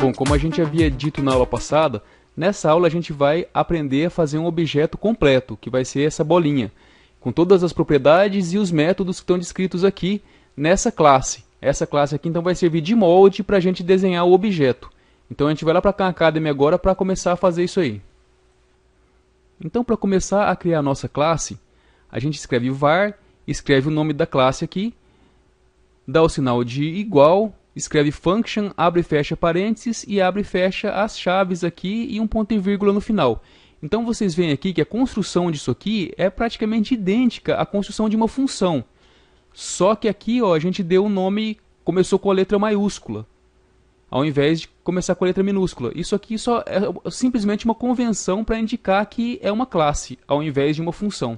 Bom, como a gente havia dito na aula passada, nessa aula a gente vai aprender a fazer um objeto completo, que vai ser essa bolinha, com todas as propriedades e os métodos que estão descritos aqui nessa classe. Essa classe aqui então vai servir de molde para a gente desenhar o objeto. Então a gente vai lá para a Khan Academy agora para começar a fazer isso aí. Então, para começar a criar a nossa classe, a gente escreve var, escreve o nome da classe aqui, dá o sinal de igual, escreve function, abre e fecha parênteses e abre e fecha as chaves aqui e um ponto e vírgula no final. Então vocês veem aqui que a construção disso aqui é praticamente idêntica à construção de uma função. Só que aqui ó, a gente deu o nome, começou com a letra maiúscula, ao invés de começar com a letra minúscula. Isso aqui só é simplesmente uma convenção para indicar que é uma classe, ao invés de uma função.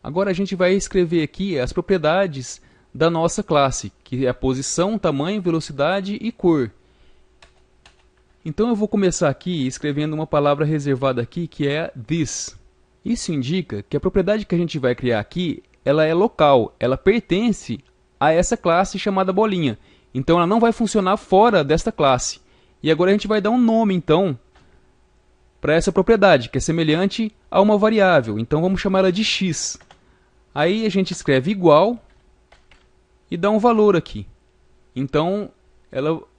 Agora a gente vai escrever aqui as propriedades da nossa classe, que é a posição, tamanho, velocidade e cor. Então eu vou começar aqui escrevendo uma palavra reservada aqui, que é this. Isso indica que a propriedade que a gente vai criar aqui, ela é local, ela pertence a essa classe chamada bolinha. Então ela não vai funcionar fora desta classe. E agora a gente vai dar um nome, então, para essa propriedade, que é semelhante a uma variável. Então vamos chamar ela de x. Aí a gente escreve igual e dá um valor aqui. Então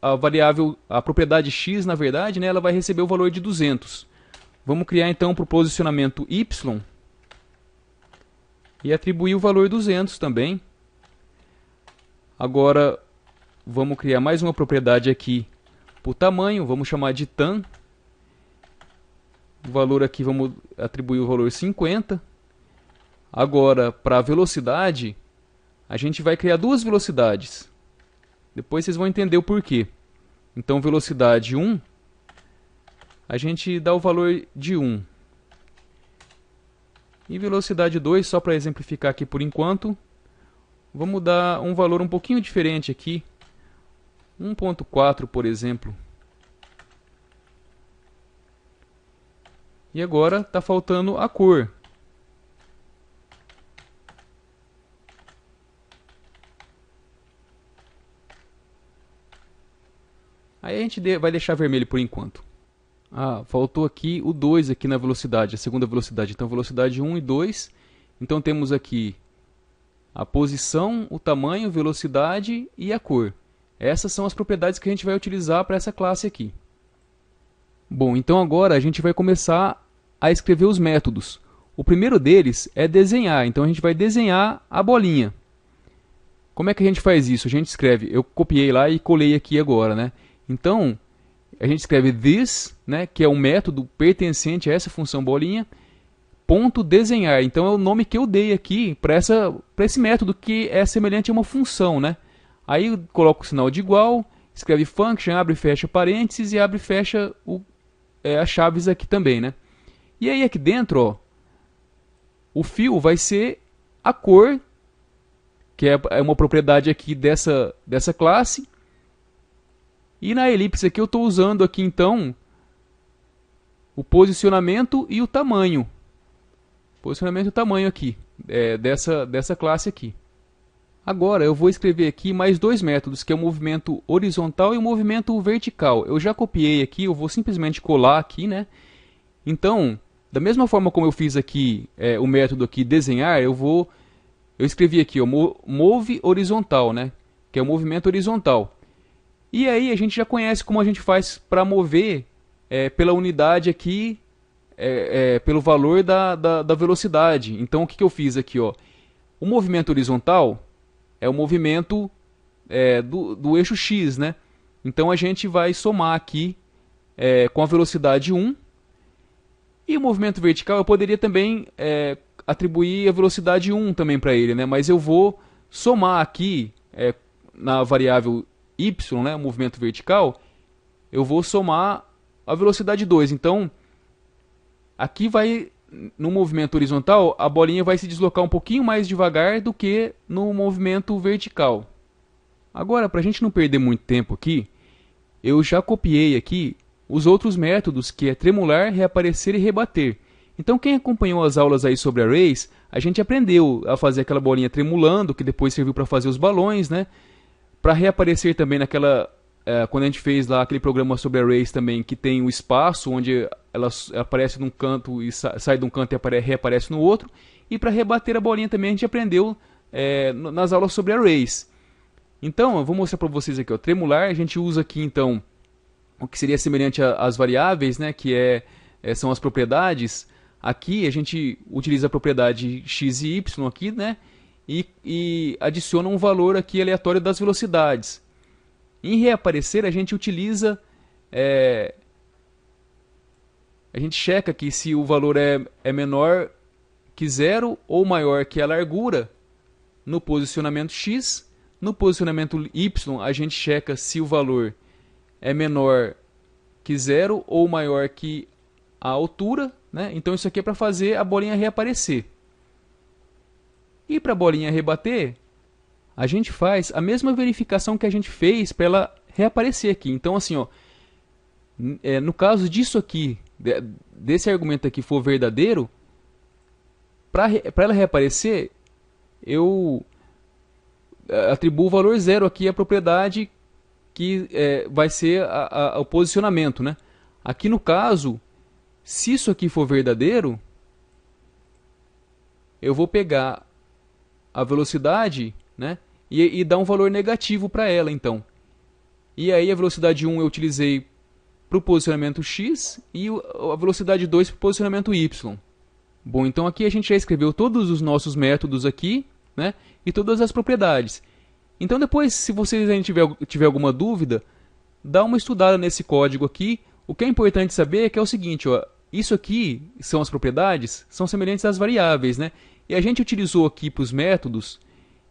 a variável, a propriedade x, na verdade, né, ela vai receber o valor de 200. Vamos criar então para o posicionamento y e atribuir o valor 200 também. Agora vamos criar mais uma propriedade aqui para o tamanho, vamos chamar de tan. O valor aqui vamos atribuir o valor 50. Agora para a velocidade, a gente vai criar duas velocidades. Depois vocês vão entender o porquê. Então velocidade 1, a gente dá o valor de 1. E velocidade 2, só para exemplificar aqui por enquanto, vamos dar um valor um pouquinho diferente aqui. 1.4, por exemplo. E agora está faltando a cor. Aí a gente vai deixar vermelho por enquanto. Ah, faltou aqui o 2 aqui na velocidade, a segunda velocidade. Então velocidade 1 e 2. Então temos aqui a posição, o tamanho, velocidade e a cor. Essas são as propriedades que a gente vai utilizar para essa classe aqui. Bom, então agora a gente vai começar a escrever os métodos. O primeiro deles é desenhar, então a gente vai desenhar a bolinha. Como é que a gente faz isso? A gente escreve, eu copiei lá e colei aqui agora, né? Então, a gente escreve this, né, que é um método pertencente a essa função bolinha, ponto desenhar. Então é o nome que eu dei aqui para esse método que é semelhante a uma função, né? Aí eu coloco o sinal de igual, escreve function, abre e fecha parênteses e abre e fecha as chaves aqui também, né? E aí aqui dentro, ó, o fio vai ser a cor, que é uma propriedade aqui dessa classe. E na elipse aqui eu estou usando aqui então o posicionamento e o tamanho. Posicionamento e o tamanho aqui, dessa classe aqui. Agora eu vou escrever aqui mais dois métodos, que é o movimento horizontal e o movimento vertical. Eu já copiei aqui, eu vou simplesmente colar aqui, né? Então, da mesma forma como eu fiz aqui o método aqui desenhar, eu escrevi aqui, ó, move horizontal, né? Que é o movimento horizontal. E aí a gente já conhece como a gente faz para mover pela unidade aqui, pelo valor da velocidade. Então o que eu fiz aqui? Ó? O movimento horizontal é o movimento do eixo x, né? Então a gente vai somar aqui com a velocidade 1. E o movimento vertical eu poderia também atribuir a velocidade 1 também para ele, né? Mas eu vou somar aqui na variável y, né, o movimento vertical, eu vou somar a velocidade 2. Então, aqui vai, no movimento horizontal, a bolinha vai se deslocar um pouquinho mais devagar do que no movimento vertical. Agora, para a gente não perder muito tempo aqui, eu já copiei aqui os outros métodos, que é tremular, reaparecer e rebater. Então, quem acompanhou as aulas aí sobre arrays, a gente aprendeu a fazer aquela bolinha tremulando, que depois serviu para fazer os balões, né? Para reaparecer também naquela quando a gente fez lá aquele programa sobre arrays também, que tem o espaço onde ela aparece num canto e sai de um canto e reaparece no outro. E para rebater a bolinha também a gente aprendeu nas aulas sobre arrays. Então, eu vou mostrar para vocês aqui, ó, tremular, a gente usa aqui então o que seria semelhante às variáveis, né, que são as propriedades. Aqui a gente utiliza a propriedade x e y aqui, né, e adiciona um valor aqui aleatório das velocidades. Em reaparecer a gente utiliza, a gente checa aqui se o valor é menor que zero ou maior que a largura no posicionamento x. No posicionamento y a gente checa se o valor é menor que zero ou maior que a altura, né? Então isso aqui é para fazer a bolinha reaparecer. E para a bolinha rebater, a gente faz a mesma verificação que a gente fez para ela reaparecer aqui. Então assim, ó, no caso disso aqui, desse argumento aqui for verdadeiro, para ela reaparecer, eu atribuo o valor zero aqui à propriedade que vai ser o posicionamento, né? Aqui no caso, se isso aqui for verdadeiro, eu vou pegar a velocidade, né, e dar um valor negativo para ela, então. E aí a velocidade 1 eu utilizei para o posicionamento x e a velocidade 2 para o posicionamento y. Bom, então aqui a gente já escreveu todos os nossos métodos aqui, né, e todas as propriedades. Então depois, se vocês ainda tiver alguma dúvida, dá uma estudada nesse código aqui. O que é importante saber é que é o seguinte, ó, isso aqui são as propriedades, são semelhantes às variáveis, né? E a gente utilizou aqui para os métodos,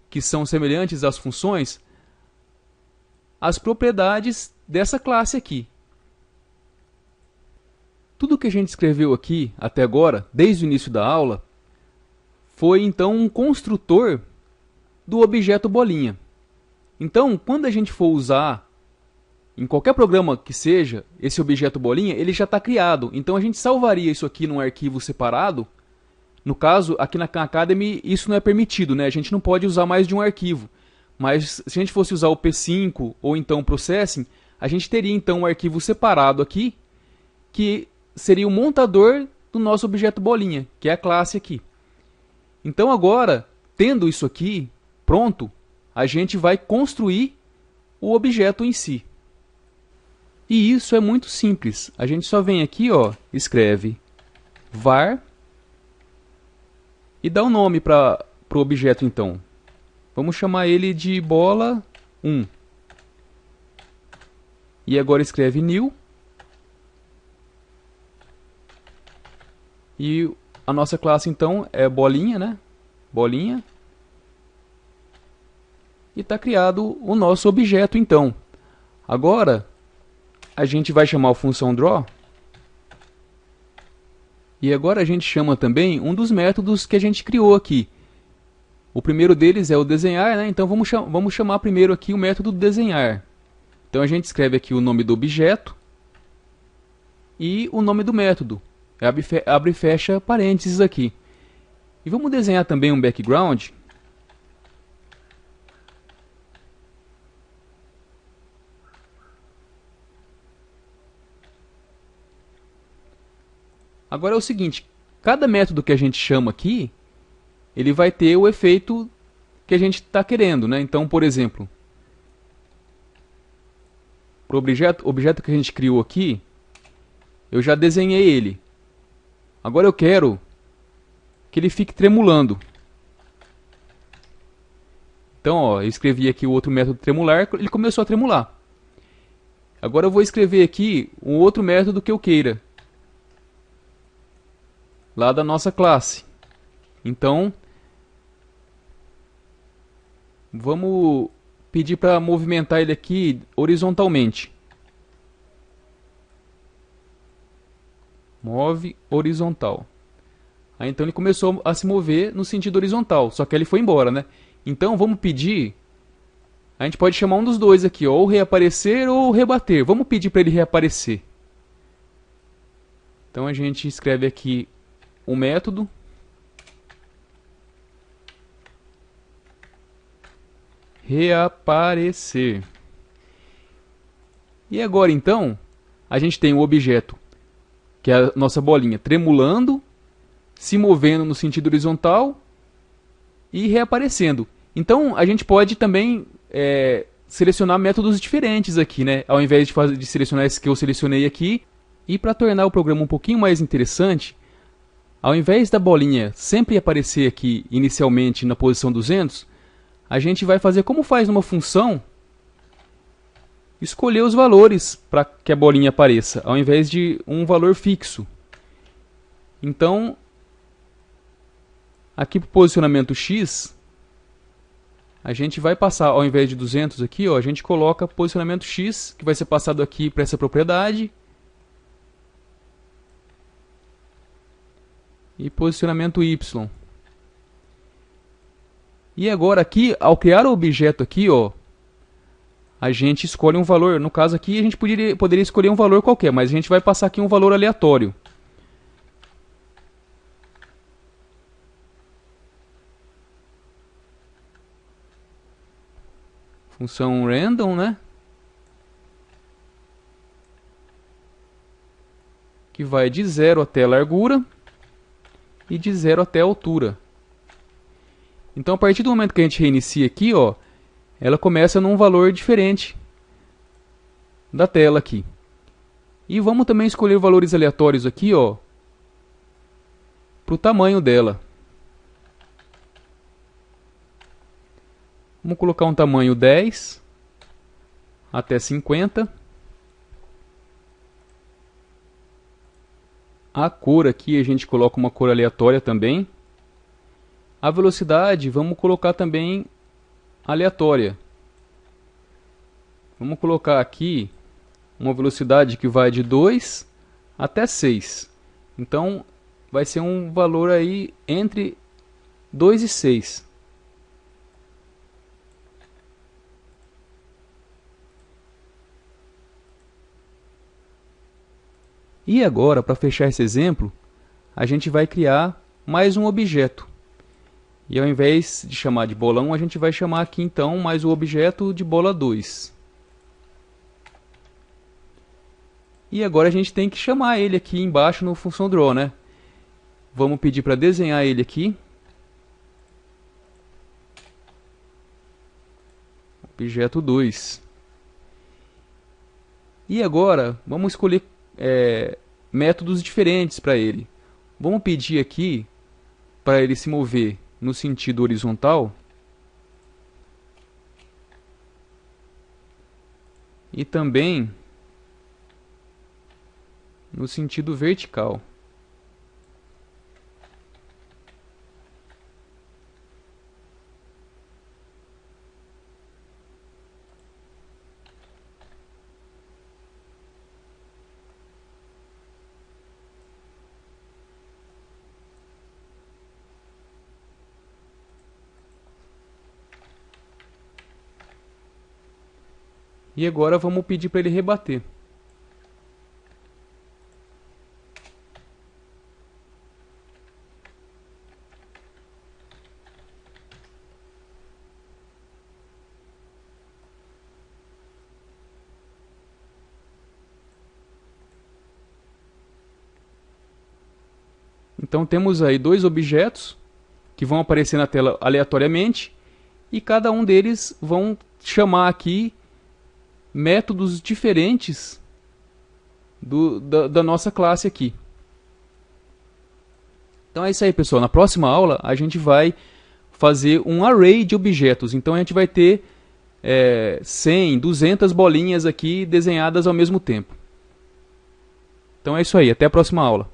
que são semelhantes às funções, as propriedades dessa classe aqui. Tudo que a gente escreveu aqui até agora, desde o início da aula, foi então um construtor do objeto bolinha. Então, quando a gente for usar em qualquer programa que seja esse objeto bolinha, ele já está criado. Então a gente salvaria isso aqui num arquivo separado. No caso, aqui na Khan Academy isso não é permitido, né? A gente não pode usar mais de um arquivo. Mas se a gente fosse usar o P5 ou então o Processing, a gente teria então um arquivo separado aqui, que seria o montador do nosso objeto bolinha, que é a classe aqui. Então agora, tendo isso aqui pronto, a gente vai construir o objeto em si. E isso é muito simples. A gente só vem aqui, ó, escreve var e dá um nome para o objeto então. Vamos chamar ele de bola 1. E agora escreve new. E a nossa classe então é bolinha, né? Bolinha. E está criado o nosso objeto então. Agora a gente vai chamar a função draw. E agora a gente chama também um dos métodos que a gente criou aqui. O primeiro deles é o desenhar, né? Então vamos chamar primeiro aqui o método desenhar. Então a gente escreve aqui o nome do objeto e o nome do método. Abre e fecha parênteses aqui. E vamos desenhar também um background. Agora é o seguinte, cada método que a gente chama aqui, ele vai ter o efeito que a gente está querendo, né? Então, por exemplo, para o objeto que a gente criou aqui, eu já desenhei ele. Agora eu quero que ele fique tremulando. Então, ó, eu escrevi aqui o outro método tremular, ele começou a tremular. Agora eu vou escrever aqui um outro método que eu queira, lá da nossa classe. Então, vamos pedir para movimentar ele aqui horizontalmente. Move horizontal. Aí então ele começou a se mover no sentido horizontal, só que ele foi embora, né? Então vamos pedir, a gente pode chamar um dos dois aqui, ou reaparecer ou rebater. Vamos pedir para ele reaparecer. Então a gente escreve aqui um método reaparecer. E agora então, a gente tem o objeto, que é a nossa bolinha, tremulando, se movendo no sentido horizontal e reaparecendo. Então a gente pode também selecionar métodos diferentes aqui, né? Ao invés de selecionar esse que eu selecionei aqui. E para tornar o programa um pouquinho mais interessante, ao invés da bolinha sempre aparecer aqui inicialmente na posição 200, a gente vai fazer como faz numa função, escolher os valores para que a bolinha apareça, ao invés de um valor fixo. Então, aqui para o posicionamento X, a gente vai passar, ao invés de 200 aqui, ó, a gente coloca posicionamento X, que vai ser passado aqui para essa propriedade. E posicionamento Y. E agora aqui, ao criar o objeto aqui, ó, a gente escolhe um valor. No caso aqui, a gente poderia escolher um valor qualquer, mas a gente vai passar aqui um valor aleatório. Função random, né? Que vai de 0 até a largura e de 0 até a altura. Então, a partir do momento que a gente reinicia aqui, ó, ela começa num valor diferente da tela aqui. E vamos também escolher valores aleatórios aqui, ó, para o tamanho dela. Vamos colocar um tamanho 10 até 50. A cor aqui a gente coloca uma cor aleatória também. A velocidade vamos colocar também aleatória. Vamos colocar aqui uma velocidade que vai de 2 até 6. Então vai ser um valor aí entre 2 e 6. E agora, para fechar esse exemplo, a gente vai criar mais um objeto. E ao invés de chamar de bola 1, a gente vai chamar aqui então mais o objeto de bola 2. E agora a gente tem que chamar ele aqui embaixo no função draw, né? Vamos pedir para desenhar ele aqui. Objeto 2. E agora vamos escolher métodos diferentes para ele. Vamos pedir aqui para ele se mover no sentido horizontal e também no sentido vertical. E agora vamos pedir para ele rebater. Então temos aí dois objetos que vão aparecer na tela aleatoriamente e cada um deles vão chamar aqui métodos diferentes da nossa classe aqui. Então é isso aí, pessoal. Na próxima aula a gente vai fazer um array de objetos. Então a gente vai ter 100, 200 bolinhas aqui desenhadas ao mesmo tempo. Então é isso aí. Até a próxima aula.